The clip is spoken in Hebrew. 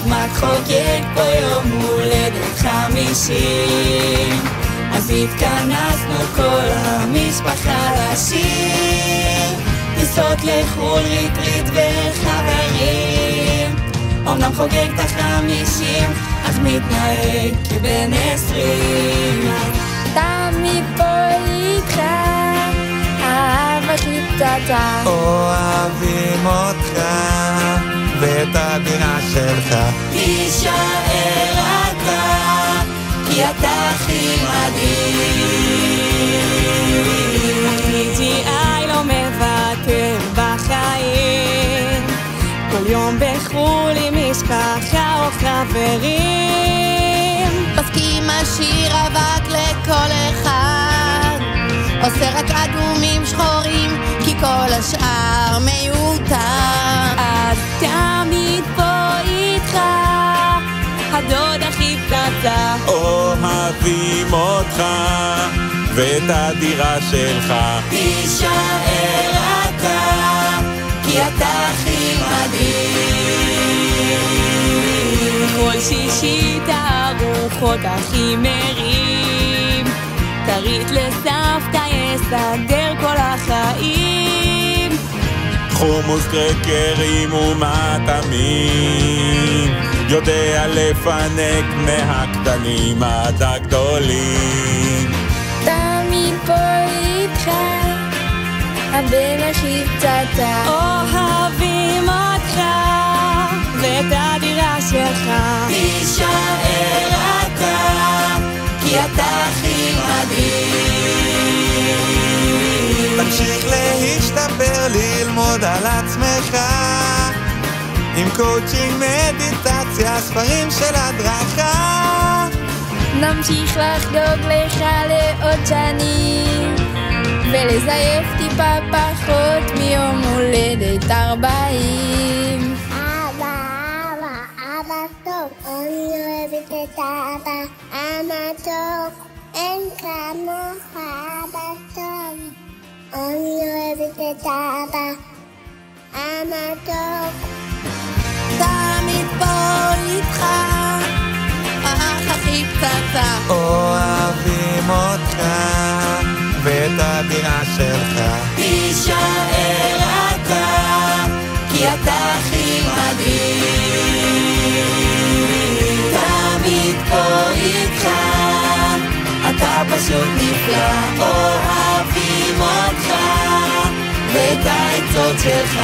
נגמק חוגג פה יום הולדת 50, אז התכנסנו כל המשפחה לשיר טיסות לחול ריטריט וחברים. אמנם חוגג את 50 אך מתנהג כבן 20. תמיד פה איתך אהבה חיפצתה, אוהבים אותך ואת הדירה שלך. תישאר אתה כי אתה הכי מדהים. TGI לא מוותר בחיים, כל יום בחול עם משפחה או חברים. מסכים השיר אבק לכל אחד, עושה רק אדומים שחורים כי כל השאר מיותר. אז תמיד פה איתך הדוד הכי פצצה, אוהבים אותך ואת הדירה שלך. תישאר אתה כי אתה הכי מדהים. כל שישי תערוכות הכי מרים, תרית לסבתא יסדר כל החיים. חומוס קרקרים ומטעמים, יודע לפנק מהקטנים עד הגדולים. תמיד פה איתך הבן הכי פצצה, אוהבים אותך ואת הדירה שלך. תישאר אתה כי אתה הכי מדהים. תמשיך להשתפר, ללמוד על עצמך עם קואוצ'ינג, מדיטציה, ספרים של הדרכה. נמשיך לחגוג לך לעוד שנים ולזייף טיפה פחות מיום הולדת 40. אבא טוב, אני אוהבת את אבא. אבא טוב, אין כמוך אבא טוב, אני אוהבת את אבא. אבא טוב, תמיד פה איתך האח הכי פצצה, אוהבים אותך ואת הדירה שלך. תישאר אתה כי אתה הכי מדהים. תמיד פה איתך אתה פשוט נפלא, אוהבים אותך ואת העצות שלך.